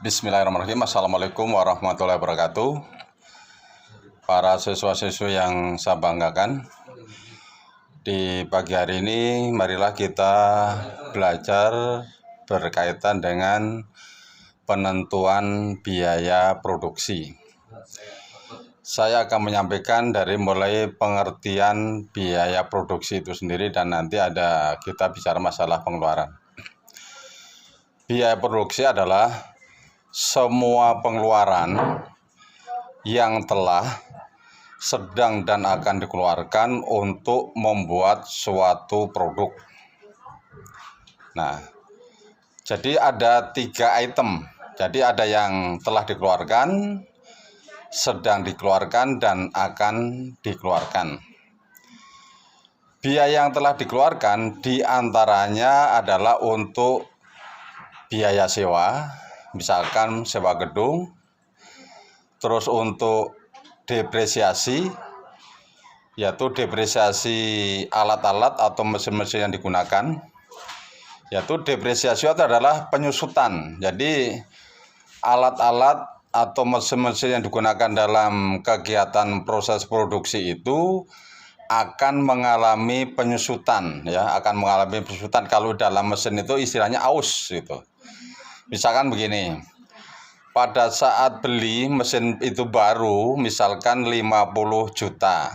Bismillahirrahmanirrahim. Assalamualaikum warahmatullahi wabarakatuh. Para siswa-siswi yang saya banggakan, di pagi hari ini marilah kita belajar berkaitan dengan penentuan biaya produksi. Saya akan menyampaikan dari mulai pengertian biaya produksi itu sendiri dan nanti kita bicara masalah pengeluaran. Biaya produksi adalah semua pengeluaran yang telah, sedang, dan akan dikeluarkan untuk membuat suatu produk. Nah, jadi ada 3 item. Jadi ada yang telah dikeluarkan, sedang dikeluarkan, dan akan dikeluarkan. Biaya yang telah dikeluarkan diantaranya adalah untuk biaya sewa, misalkan sewa gedung, terus untuk depresiasi, yaitu depresiasi alat-alat atau mesin-mesin yang digunakan, yaitu depresiasi itu adalah penyusutan. Jadi alat-alat atau mesin-mesin yang digunakan dalam kegiatan proses produksi itu akan mengalami penyusutan, ya, akan mengalami penyusutan. Kalau dalam mesin itu istilahnya aus gitu. Misalkan begini, pada saat beli mesin itu baru, misalkan 50 juta.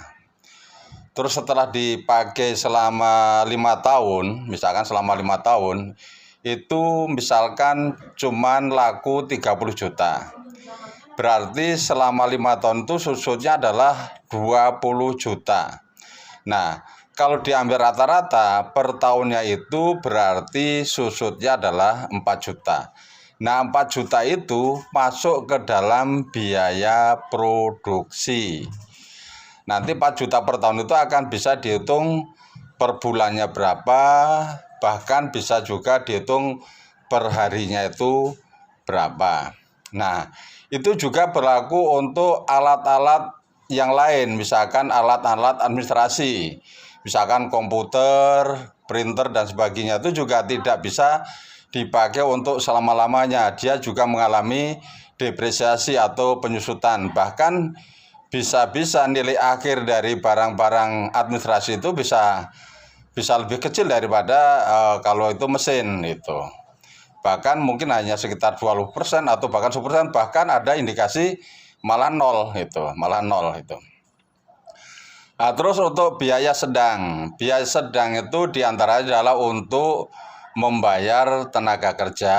Terus setelah dipakai selama 5 tahun, misalkan selama 5 tahun, itu misalkan cuman laku 30 juta. Berarti selama 5 tahun itu susutnya adalah 20 juta. Nah, kalau diambil rata-rata per tahunnya itu berarti susutnya adalah 4 juta. Nah, 4 juta itu masuk ke dalam biaya produksi. Nanti 4 juta per tahun itu akan bisa dihitung per bulannya berapa, bahkan bisa juga dihitung per harinya itu berapa. Nah, itu juga berlaku untuk alat-alat yang lain, misalkan alat-alat administrasi, misalkan komputer, printer, dan sebagainya, itu juga tidak bisa dipakai untuk selama-lamanya. Dia juga mengalami depresiasi atau penyusutan. Bahkan bisa-bisa nilai akhir dari barang-barang administrasi itu bisa lebih kecil daripada kalau itu mesin itu. Bahkan mungkin hanya sekitar 20% atau bahkan 10%, bahkan ada indikasi malah nol itu, Nah, terus untuk biaya sedang itu diantaranya adalah untuk membayar tenaga kerja,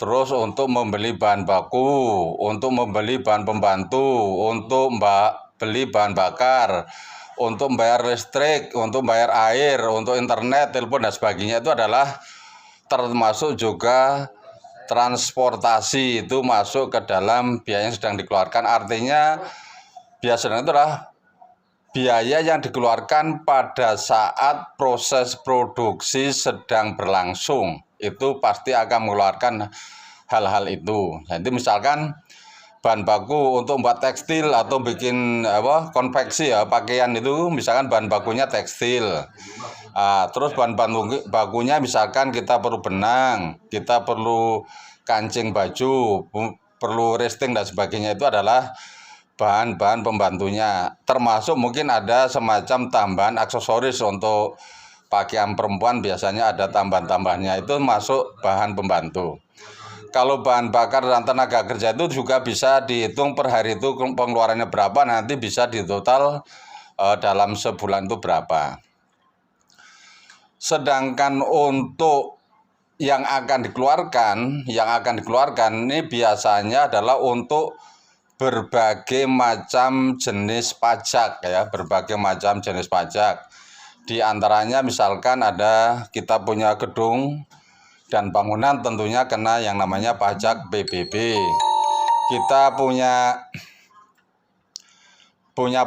terus untuk membeli bahan baku, untuk membeli bahan pembantu, untuk beli bahan bakar, untuk membayar listrik, untuk membayar air, untuk internet, telepon, dan sebagainya. Itu adalah termasuk juga transportasi, itu masuk ke dalam biaya yang sedang dikeluarkan. Artinya biaya sedang itu adalah biaya yang dikeluarkan pada saat proses produksi sedang berlangsung. Itu pasti akan mengeluarkan hal-hal itu. Jadi misalkan bahan baku untuk membuat tekstil atau bikin konveksi, ya, pakaian itu, misalkan bahan bakunya tekstil. Terus bahan bakunya misalkan kita perlu benang, kita perlu kancing baju, perlu resting, dan sebagainya. Itu adalah bahan-bahan pembantunya. Termasuk mungkin ada semacam tambahan aksesoris untuk pakaian perempuan, biasanya ada tambahan-tambahannya, itu masuk bahan pembantu. Kalau bahan bakar dan tenaga kerja itu juga bisa dihitung per hari itu pengeluarannya berapa, nanti bisa ditotal dalam sebulan itu berapa. Sedangkan untuk yang akan dikeluarkan ini biasanya adalah untuk berbagai macam jenis pajak, ya, berbagai macam jenis pajak. Di antaranya misalkan kita punya gedung dan bangunan, tentunya kena yang namanya pajak PBB. Kita punya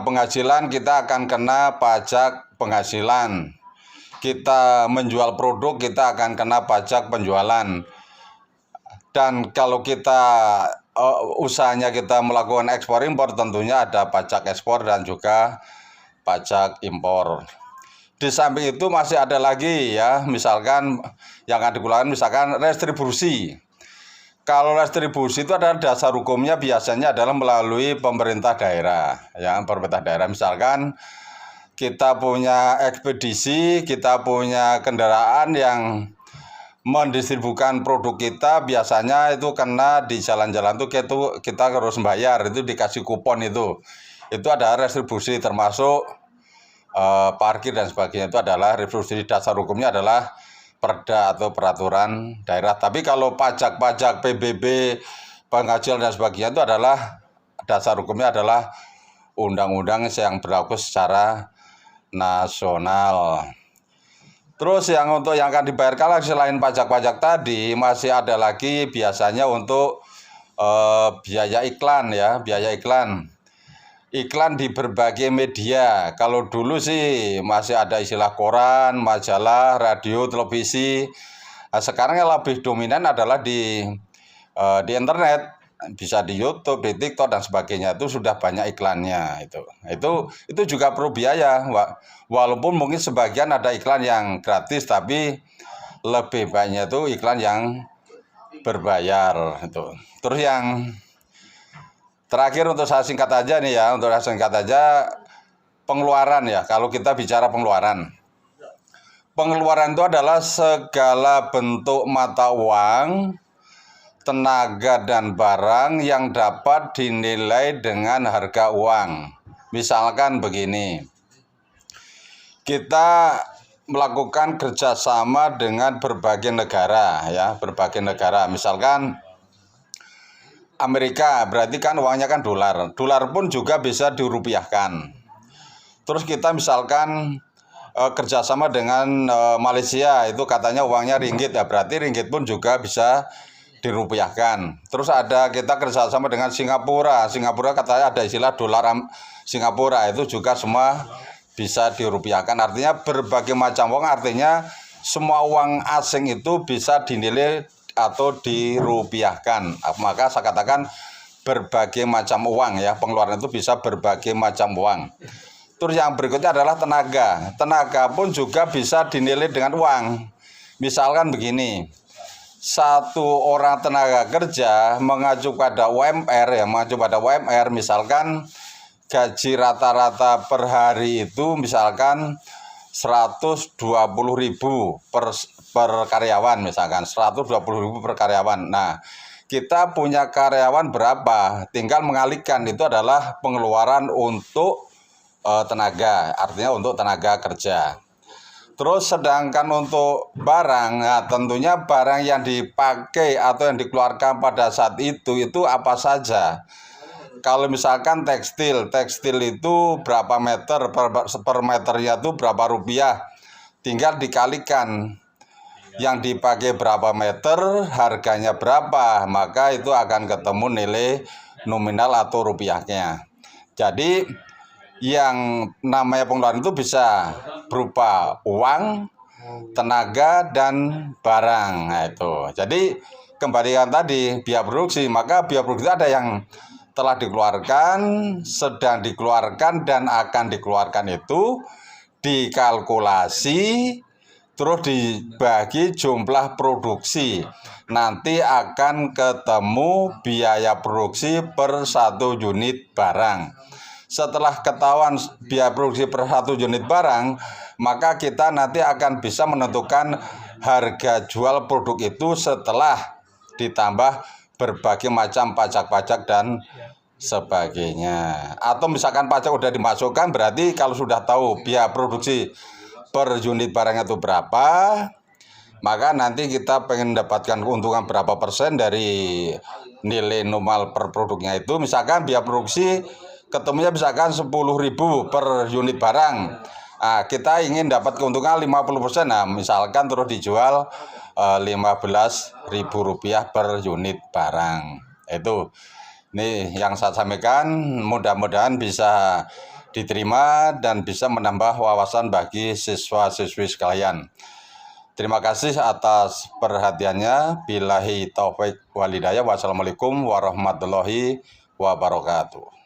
penghasilan, kita akan kena pajak penghasilan. Kita menjual produk, kita akan kena pajak penjualan. Dan kalau kita usahanya kita melakukan ekspor impor, tentunya ada pajak ekspor dan juga pajak impor. Di samping itu masih ada lagi, ya, misalkan yang akan dikeluarkan, misalkan retribusi. Kalau restribusi itu adalah dasar hukumnya biasanya adalah melalui pemerintah daerah, ya, pemerintah daerah. Misalkan kita punya ekspedisi, kita punya kendaraan yang mendistribusikan produk kita, biasanya itu kena di jalan-jalan tuh kita harus bayar, itu dikasih kupon itu ada restribusi, termasuk parkir dan sebagainya, itu adalah restribusi. Dasar hukumnya adalah perda atau peraturan daerah. Tapi kalau pajak-pajak, PBB, penghasilan dan sebagainya itu adalah dasar hukumnya adalah undang-undang yang berlaku secara nasional. Terus untuk yang akan dibayarkan lagi selain pajak-pajak tadi, masih ada lagi biasanya untuk biaya iklan, ya, biaya iklan. Iklan di berbagai media. Kalau dulu sih masih ada istilah koran, majalah, radio, televisi. Nah, sekarang yang lebih dominan adalah di internet, bisa di YouTube, di TikTok dan sebagainya. Itu sudah banyak iklannya itu juga perlu biaya. Walaupun mungkin sebagian ada iklan yang gratis, tapi lebih banyak itu iklan yang berbayar itu. Terus yang terakhir untuk saya singkat aja nih ya, pengeluaran ya. Kalau kita bicara pengeluaran itu adalah segala bentuk mata uang, tenaga dan barang yang dapat dinilai dengan harga uang. Misalkan begini, kita melakukan kerjasama dengan berbagai negara, ya, berbagai negara. Misalkan Amerika, berarti kan uangnya kan dolar. Dolar pun juga bisa dirupiahkan. Terus kita misalkan kerjasama dengan Malaysia, itu katanya uangnya ringgit, ya, berarti ringgit pun juga bisa dirupiahkan. Terus kita kerjasama dengan Singapura. Singapura katanya ada istilah dolar Singapura, itu juga semua bisa dirupiahkan. Artinya berbagai macam uang, artinya semua uang asing itu bisa dinilai atau dirupiahkan. Maka saya katakan berbagai macam uang, ya, pengeluaran itu bisa berbagai macam uang. Terus yang berikutnya adalah tenaga. Tenaga pun juga bisa dinilai dengan uang. Misalkan begini, satu orang tenaga kerja mengacu pada UMR, ya, misalkan gaji rata-rata per hari itu misalkan 120.000 per karyawan, misalkan 120.000 per karyawan. Nah, kita punya karyawan berapa, tinggal mengalihkan, itu adalah pengeluaran untuk tenaga, artinya untuk tenaga kerja. Terus sedangkan untuk barang, nah tentunya barang yang dipakai atau yang dikeluarkan pada saat itu apa saja. Kalau misalkan tekstil itu berapa meter, per meternya itu berapa rupiah, tinggal dikalikan yang dipakai berapa meter, harganya berapa, maka itu akan ketemu nilai nominal atau rupiahnya. Jadi yang namanya pengeluaran itu bisa berupa uang, tenaga, dan barang. Nah, itu. Jadi kembalikan tadi biaya produksi, maka biaya produksi ada yang telah dikeluarkan, sedang dikeluarkan, dan akan dikeluarkan, itu dikalkulasi, terus dibagi jumlah produksi. Nanti akan ketemu biaya produksi per 1 unit barang. Setelah ketahuan biaya produksi per 1 unit barang, maka kita nanti akan bisa menentukan harga jual produk itu setelah ditambah berbagai macam pajak-pajak dan sebagainya. Atau misalkan pajak udah dimasukkan, berarti kalau sudah tahu biaya produksi per unit barangnya itu berapa, maka nanti kita pengen mendapatkan keuntungan berapa persen dari nilai nominal per produknya itu. Misalkan biaya produksi ketemunya misalkan 10.000 per unit barang. Nah, kita ingin dapat keuntungan 50%. Nah, misalkan terus dijual Rp15.000 per unit barang. Itu. Ini yang saya sampaikan, mudah-mudahan bisa diterima dan bisa menambah wawasan bagi siswa-siswi sekalian. Terima kasih atas perhatiannya. Billahi taufik walhidayah. Wassalamualaikum warahmatullahi wabarakatuh.